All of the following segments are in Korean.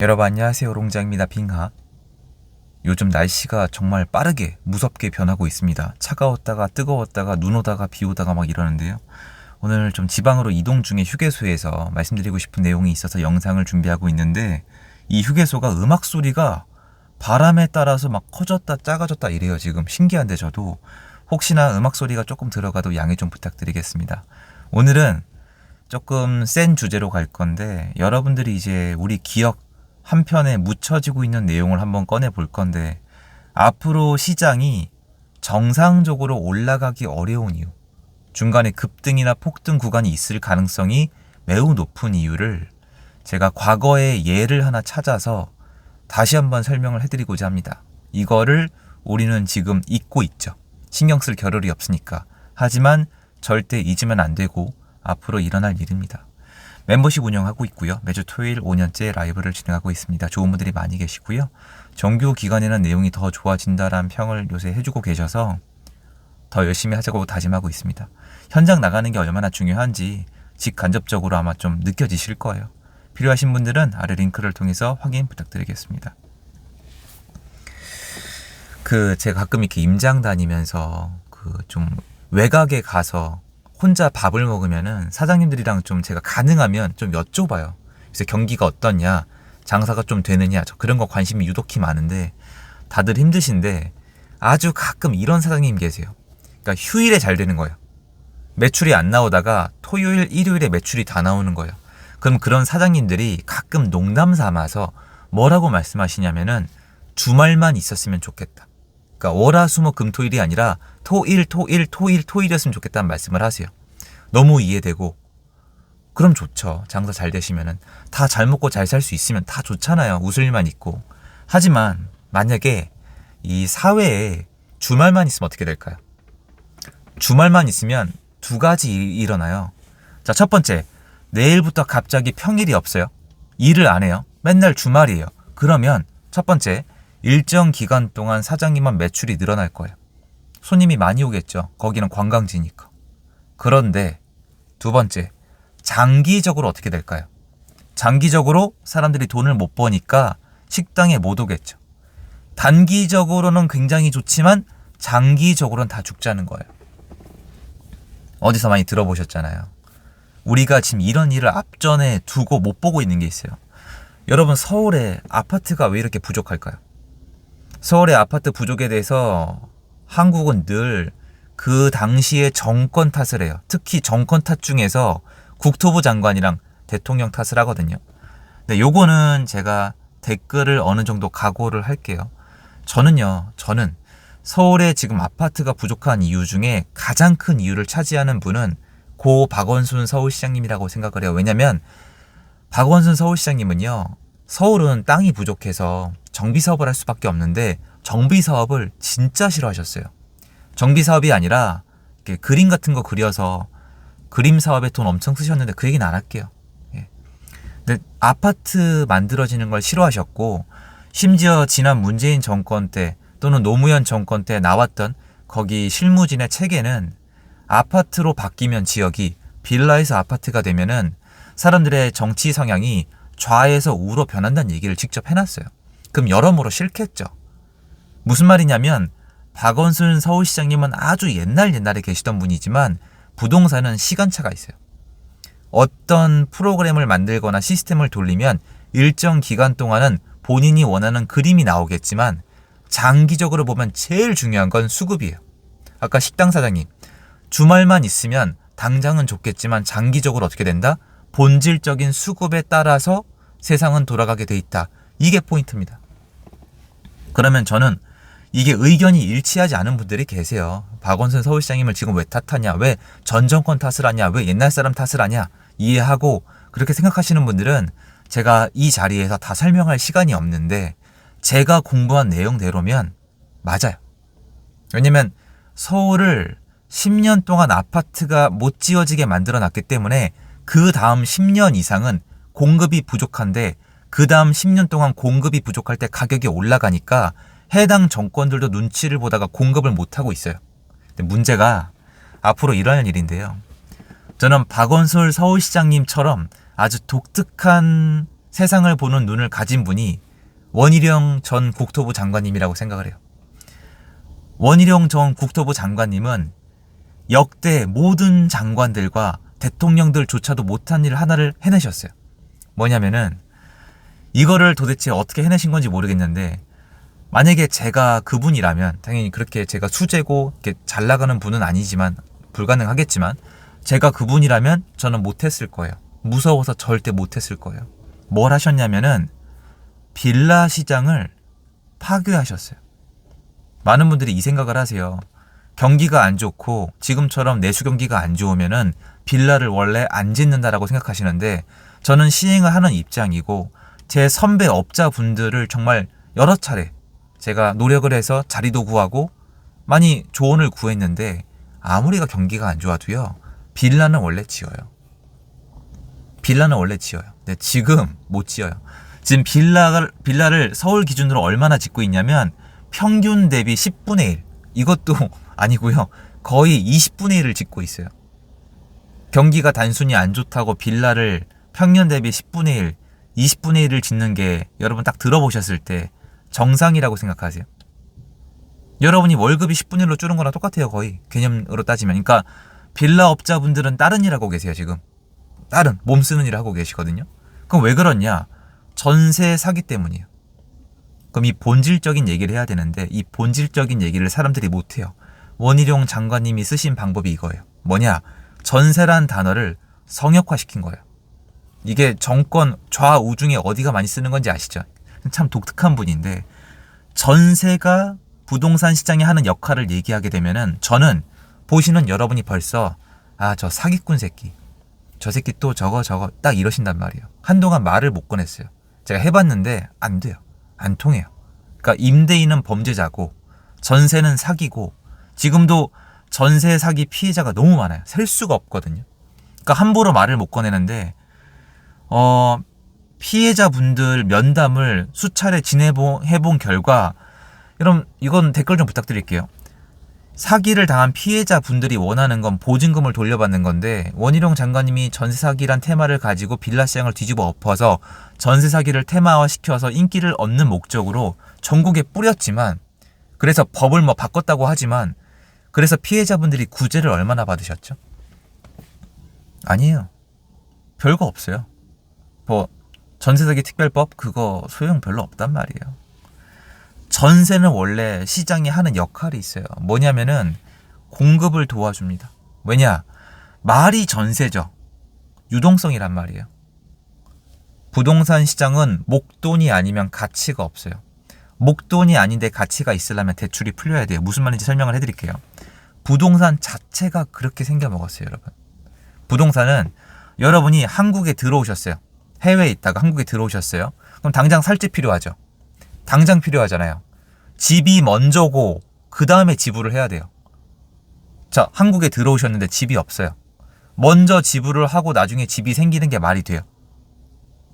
여러분 안녕하세요. 롱장입니다. 빙하. 요즘 날씨가 정말 빠르게 무섭게 변하고 있습니다. 차가웠다가 뜨거웠다가 눈 오다가 비 오다가 막 이러는데요. 오늘 좀 지방으로 이동 중에 휴게소에서 말씀드리고 싶은 내용이 있어서 영상을 준비하고 있는데, 이 휴게소가 음악 소리가 바람에 따라서 막 커졌다 작아졌다 이래요. 지금 신기한데 저도 혹시나 음악 소리가 조금 들어가도 양해 좀 부탁드리겠습니다. 오늘은 조금 센 주제로 갈 건데, 여러분들이 이제 우리 기억 한편에 묻혀지고 있는 내용을 한번 꺼내 볼 건데, 앞으로 시장이 정상적으로 올라가기 어려운 이유, 중간에 급등이나 폭등 구간이 있을 가능성이 매우 높은 이유를 제가 과거의 예를 하나 찾아서 다시 한번 설명을 해드리고자 합니다. 이거를 우리는 지금 잊고 있죠. 신경 쓸 겨를이 없으니까. 하지만 절대 잊으면 안 되고 앞으로 일어날 일입니다. 멤버십 운영하고 있고요. 매주 토요일 5년째 라이브를 진행하고 있습니다. 좋은 분들이 많이 계시고요. 정규 기간에는 내용이 더 좋아진다라는 평을 요새 해주고 계셔서 더 열심히 하자고 다짐하고 있습니다. 현장 나가는 게 얼마나 중요한지 직간접적으로 아마 좀 느껴지실 거예요. 필요하신 분들은 아래 링크를 통해서 확인 부탁드리겠습니다. 제가 가끔 이렇게 임장 다니면서 좀 외곽에 가서 혼자 밥을 먹으면은 사장님들이랑 좀 제가 가능하면 좀 여쭤봐요. 그래서 경기가 어떠냐, 장사가 좀 되느냐, 저 그런 거 관심이 유독히 많은데 다들 힘드신데 아주 가끔 이런 사장님 계세요. 그러니까 휴일에 잘 되는 거예요. 매출이 안 나오다가 토요일, 일요일에 매출이 다 나오는 거예요. 그럼 그런 사장님들이 가끔 농담 삼아서 뭐라고 말씀하시냐면은 주말만 있었으면 좋겠다. 그러니까 월화수목 금토일이 아니라 토일이었으면 좋겠다는 말씀을 하세요. 너무 이해되고, 그럼 좋죠. 장사 잘 되시면은 다 잘 먹고 잘 살 수 있으면 다 좋잖아요. 웃을 일만 있고. 하지만 만약에 이 사회에 주말만 있으면 어떻게 될까요? 주말만 있으면 두 가지 일이 일어나요. 자, 첫 번째, 내일부터 갑자기 평일이 없어요. 일을 안 해요. 맨날 주말이에요. 그러면 첫 번째, 일정 기간 동안 사장님만 매출이 늘어날 거예요. 손님이 많이 오겠죠. 거기는 관광지니까. 그런데 두 번째, 장기적으로 어떻게 될까요? 장기적으로 사람들이 돈을 못 버니까 식당에 못 오겠죠. 단기적으로는 굉장히 좋지만 장기적으로는 다 죽자는 거예요. 어디서 많이 들어보셨잖아요. 우리가 지금 이런 일을 앞전에 두고 못 보고 있는 게 있어요. 여러분, 서울에 아파트가 왜 이렇게 부족할까요? 서울의 아파트 부족에 대해서 한국은 늘 그 당시의 정권 탓을 해요. 특히 정권 탓 중에서 국토부 장관이랑 대통령 탓을 하거든요. 근데 요거는 제가 댓글을 어느 정도 각오를 할게요. 저는 서울에 지금 아파트가 부족한 이유 중에 가장 큰 이유를 차지하는 분은 고 박원순 서울시장님이라고 생각을 해요. 왜냐면 박원순 서울시장님은요, 서울은 땅이 부족해서 정비사업을 할 수밖에 없는데 정비사업을 진짜 싫어하셨어요. 정비사업이 아니라 그림 같은 거 그려서 그림 사업에 돈 엄청 쓰셨는데 그 얘기는 안 할게요. 예. 근데 아파트 만들어지는 걸 싫어하셨고, 심지어 지난 문재인 정권 때 또는 노무현 정권 때 나왔던 거기 실무진의 책에는 아파트로 바뀌면 지역이 빌라에서 아파트가 되면은 사람들의 정치 성향이 좌에서 우로 변한다는 얘기를 직접 해놨어요. 그럼 여러모로 싫겠죠. 무슨 말이냐면 박원순 서울시장님은 아주 옛날에 계시던 분이지만 부동산은 시간차가 있어요. 어떤 프로그램을 만들거나 시스템을 돌리면 일정 기간 동안은 본인이 원하는 그림이 나오겠지만 장기적으로 보면 제일 중요한 건 수급이에요. 아까 식당 사장님, 주말만 있으면 당장은 좋겠지만 장기적으로 어떻게 된다? 본질적인 수급에 따라서 세상은 돌아가게 돼 있다. 이게 포인트입니다. 그러면 저는 이게 의견이 일치하지 않은 분들이 계세요. 박원순 서울시장님을 지금 왜 탓하냐, 왜 전 정권 탓을 하냐, 왜 옛날 사람 탓을 하냐 이해하고 그렇게 생각하시는 분들은 제가 이 자리에서 다 설명할 시간이 없는데 제가 공부한 내용대로면 맞아요. 왜냐면 서울을 10년 동안 아파트가 못 지어지게 만들어놨기 때문에 그 다음 10년 이상은 공급이 부족한데 그 다음 10년 동안 공급이 부족할 때 가격이 올라가니까 해당 정권들도 눈치를 보다가 공급을 못하고 있어요. 근데 문제가 앞으로 일어날 일인데요. 저는 박원순 서울시장님처럼 아주 독특한 세상을 보는 눈을 가진 분이 원희룡 전 국토부 장관님이라고 생각을 해요. 원희룡 전 국토부 장관님은 역대 모든 장관들과 대통령들조차도 못한 일 하나를 해내셨어요. 뭐냐면은 이거를 도대체 어떻게 해내신 건지 모르겠는데, 만약에 제가 그분이라면, 당연히 그렇게 제가 수재고 이렇게 잘 나가는 분은 아니지만 불가능하겠지만, 제가 그분이라면 저는 못했을 거예요. 무서워서 절대 못했을 거예요. 뭘 하셨냐면은 빌라 시장을 파괴하셨어요. 많은 분들이 이 생각을 하세요. 경기가 안 좋고 지금처럼 내수 경기가 안 좋으면은 빌라를 원래 안 짓는다라고 생각하시는데, 저는 시행을 하는 입장이고 제 선배 업자분들을 정말 여러 차례 제가 노력을 해서 자리도 구하고 많이 조언을 구했는데, 아무리가 경기가 안 좋아도요, 빌라는 원래 지어요. 빌라는 원래 지어요. 근데 지금 못 지어요. 지금 빌라를 서울 기준으로 얼마나 짓고 있냐면 평균 대비 10분의 1. 이것도 아니고요. 거의 20분의 1을 짓고 있어요. 경기가 단순히 안 좋다고 빌라를 평년 대비 10분의 1, 20분의 1을 짓는 게 여러분 딱 들어보셨을 때 정상이라고 생각하세요? 여러분이 월급이 10분의 1로 줄은 거랑 똑같아요. 거의 개념으로 따지면. 그러니까 빌라 업자분들은 다른 일 하고 계세요. 지금 다른 몸 쓰는 일 하고 계시거든요. 그럼 왜 그러냐? 전세 사기 때문이에요. 그럼 이 본질적인 얘기를 해야 되는데 이 본질적인 얘기를 사람들이 못해요. 원희룡 장관님이 쓰신 방법이 이거예요. 뭐냐? 전세란 단어를 성역화시킨 거예요. 이게 정권 좌우중에 어디가 많이 쓰는 건지 아시죠? 참 독특한 분인데, 전세가 부동산 시장에 하는 역할을 얘기하게 되면은 저는 보시는 여러분이 벌써 저 사기꾼 새끼, 저 새끼 또 저거 딱 이러신단 말이에요. 한동안 말을 못 꺼냈어요. 제가 해봤는데 안 돼요. 안 통해요. 그러니까 임대인은 범죄자고 전세는 사기고, 지금도 전세 사기 피해자가 너무 많아요. 셀 수가 없거든요. 그러니까 함부로 말을 못 꺼내는데 피해자분들 면담을 수차례 해본 결과, 여러분 이건 댓글 좀 부탁드릴게요. 사기를 당한 피해자분들이 원하는 건 보증금을 돌려받는 건데, 원희룡 장관님이 전세 사기란 테마를 가지고 빌라 시장을 뒤집어 엎어서 전세 사기를 테마화시켜서 인기를 얻는 목적으로 전국에 뿌렸지만, 그래서 법을 바꿨다고 하지만, 그래서 피해자분들이 구제를 얼마나 받으셨죠? 아니에요. 별거 없어요. 전세 사기 특별법 그거 소용 별로 없단 말이에요. 전세는 원래 시장이 하는 역할이 있어요. 뭐냐면은 공급을 도와줍니다. 왜냐? 말이 전세죠. 유동성이란 말이에요. 부동산 시장은 목돈이 아니면 가치가 없어요. 목돈이 아닌데 가치가 있으려면 대출이 풀려야 돼요. 무슨 말인지 설명을 해드릴게요. 부동산 자체가 그렇게 생겨먹었어요, 여러분. 부동산은 여러분이 한국에 들어오셨어요. 해외에 있다가 한국에 들어오셨어요. 그럼 당장 살 집 필요하죠. 당장 필요하잖아요. 집이 먼저고 그 다음에 지불을 해야 돼요. 자, 한국에 들어오셨는데 집이 없어요. 먼저 지불을 하고 나중에 집이 생기는 게 말이 돼요.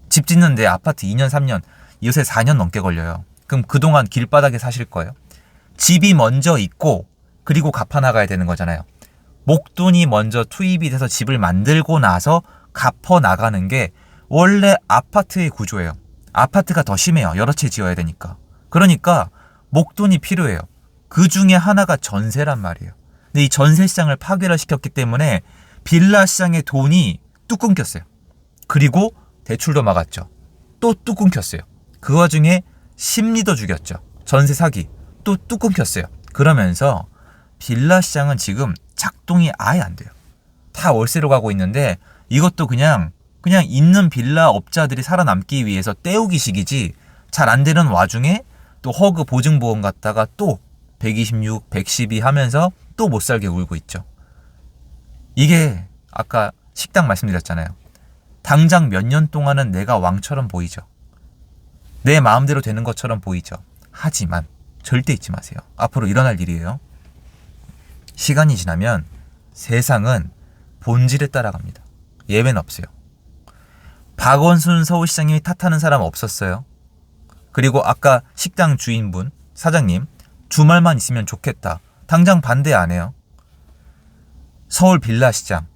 집 짓는데 아파트 2년 3년 요새 4년 넘게 걸려요. 그럼 그동안 길바닥에 사실 거예요. 집이 먼저 있고 그리고 갚아 나가야 되는 거잖아요. 목돈이 먼저 투입이 돼서 집을 만들고 나서 갚아 나가는 게 원래 아파트의 구조예요. 아파트가 더 심해요. 여러 채 지어야 되니까. 그러니까 목돈이 필요해요. 그 중에 하나가 전세란 말이에요. 근데 이 전세 시장을 파괴를 시켰기 때문에 빌라 시장의 돈이 뚝 끊겼어요. 그리고 대출도 막았죠. 또 뚝 끊겼어요. 그 와중에 심리도 죽였죠. 전세 사기 또 뚝 끊겼어요. 그러면서 빌라 시장은 지금 작동이 아예 안 돼요. 다 월세로 가고 있는데, 이것도 그냥 있는 빌라 업자들이 살아남기 위해서 때우기식이지, 잘 안 되는 와중에 또 허그 보증보험 갖다가 또 126, 112 하면서 또 못 살게 울고 있죠. 이게 아까 식당 말씀드렸잖아요. 당장 몇 년 동안은 내가 왕처럼 보이죠. 내 마음대로 되는 것처럼 보이죠. 하지만 절대 잊지 마세요. 앞으로 일어날 일이에요. 시간이 지나면 세상은 본질에 따라갑니다. 예외는 없어요. 박원순 서울시장님이 탓하는 사람 없었어요. 그리고 아까 식당 주인분, 사장님, 주말만 있으면 좋겠다. 당장 반대 안 해요. 서울 빌라 시장,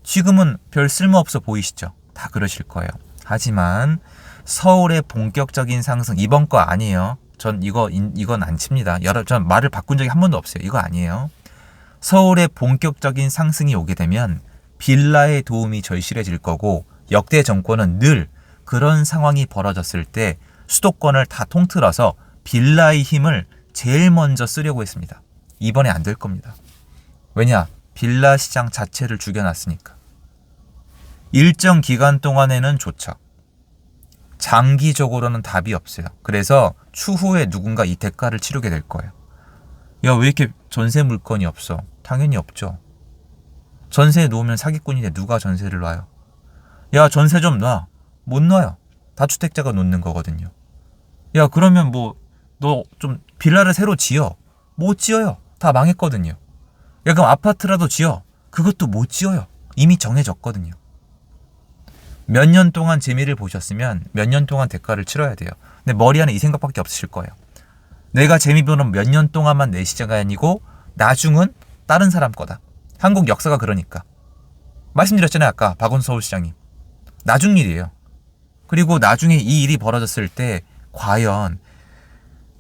지금은 별 쓸모없어 보이시죠? 다 그러실 거예요. 하지만 서울의 본격적인 상승, 이번 거 아니에요. 전 이건 안 칩니다. 전 말을 바꾼 적이 한 번도 없어요. 이거 아니에요. 서울의 본격적인 상승이 오게 되면 빌라의 도움이 절실해질 거고, 역대 정권은 늘 그런 상황이 벌어졌을 때 수도권을 다 통틀어서 빌라의 힘을 제일 먼저 쓰려고 했습니다. 이번에 안 될 겁니다. 왜냐? 빌라 시장 자체를 죽여놨으니까. 일정 기간 동안에는 좋죠. 장기적으로는 답이 없어요. 그래서 추후에 누군가 이 대가를 치르게 될 거예요. 야, 왜 이렇게 전세 물건이 없어? 당연히 없죠. 전세에 놓으면 사기꾼인데 누가 전세를 놔요? 야, 전세 좀 놔. 못 놔요. 다주택자가 놓는 거거든요. 야, 그러면 너 좀 빌라를 새로 지어. 못 지어요. 다 망했거든요. 야, 그럼 아파트라도 지어. 그것도 못 지어요. 이미 정해졌거든요. 몇 년 동안 재미를 보셨으면 몇 년 동안 대가를 치러야 돼요. 근데 머리 안에 이 생각밖에 없으실 거예요. 내가 재미 보는 몇 년 동안만 내 시장이 아니고 나중은 다른 사람 거다. 한국 역사가 그러니까. 말씀드렸잖아요. 아까 박원순 서울시장님. 나중 일이에요. 그리고 나중에 이 일이 벌어졌을 때 과연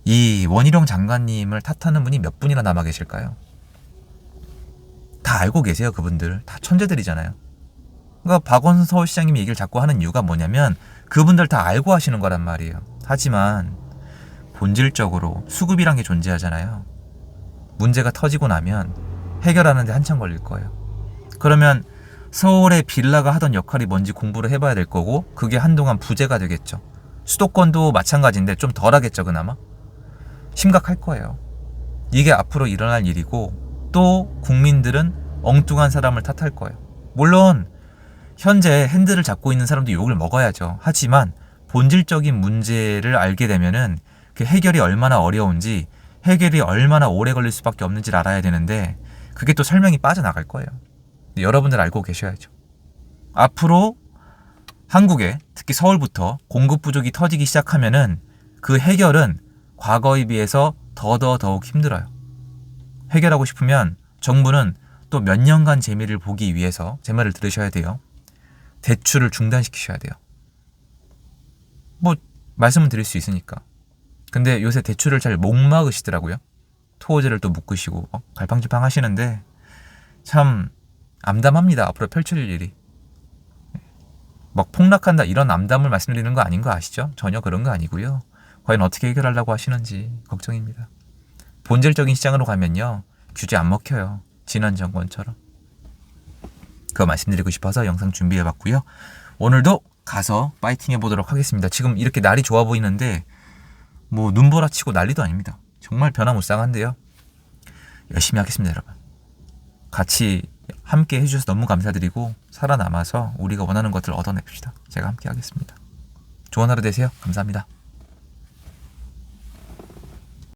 이 원희룡 장관님을 탓하는 분이 몇 분이나 남아 계실까요? 다 알고 계세요. 그분들. 다 천재들이잖아요. 그러니까 박원순 서울시장님이 얘기를 자꾸 하는 이유가 뭐냐면 그분들 다 알고 하시는 거란 말이에요. 하지만 본질적으로 수급이란 게 존재하잖아요. 문제가 터지고 나면 해결하는데 한참 걸릴 거예요. 그러면 서울의 빌라가 하던 역할이 뭔지 공부를 해봐야 될 거고, 그게 한동안 부재가 되겠죠. 수도권도 마찬가지인데 좀 덜 하겠죠, 그나마. 심각할 거예요. 이게 앞으로 일어날 일이고, 또 국민들은 엉뚱한 사람을 탓할 거예요. 물론 현재 핸들을 잡고 있는 사람도 욕을 먹어야죠. 하지만 본질적인 문제를 알게 되면은 그 해결이 얼마나 어려운지, 해결이 얼마나 오래 걸릴 수밖에 없는지를 알아야 되는데, 그게 또 설명이 빠져나갈 거예요. 여러분들 알고 계셔야죠. 앞으로 한국에, 특히 서울부터 공급 부족이 터지기 시작하면은 그 해결은 과거에 비해서 더욱 힘들어요. 해결하고 싶으면 정부는 또 몇 년간 재미를 보기 위해서, 제 말을 들으셔야 돼요. 대출을 중단시키셔야 돼요. 말씀은 드릴 수 있으니까. 근데 요새 대출을 잘 못 막으시더라고요. 토호제를 또 묶으시고 갈팡질팡 하시는데 참 암담합니다. 앞으로 펼칠 일이. 폭락한다 이런 암담을 말씀드리는 거 아닌 거 아시죠? 전혀 그런 거 아니고요. 과연 어떻게 해결하려고 하시는지 걱정입니다. 본질적인 시장으로 가면요. 규제 안 먹혀요. 지난 정권처럼. 그거 말씀드리고 싶어서 영상 준비해봤고요. 오늘도 가서 파이팅 해보도록 하겠습니다. 지금 이렇게 날이 좋아 보이는데 눈보라 치고 난리도 아닙니다. 정말 변화무쌍한데요. 열심히 하겠습니다, 여러분. 같이 함께 해주셔서 너무 감사드리고 살아남아서 우리가 원하는 것들을 얻어냅시다. 제가 함께 하겠습니다. 좋은 하루 되세요. 감사합니다.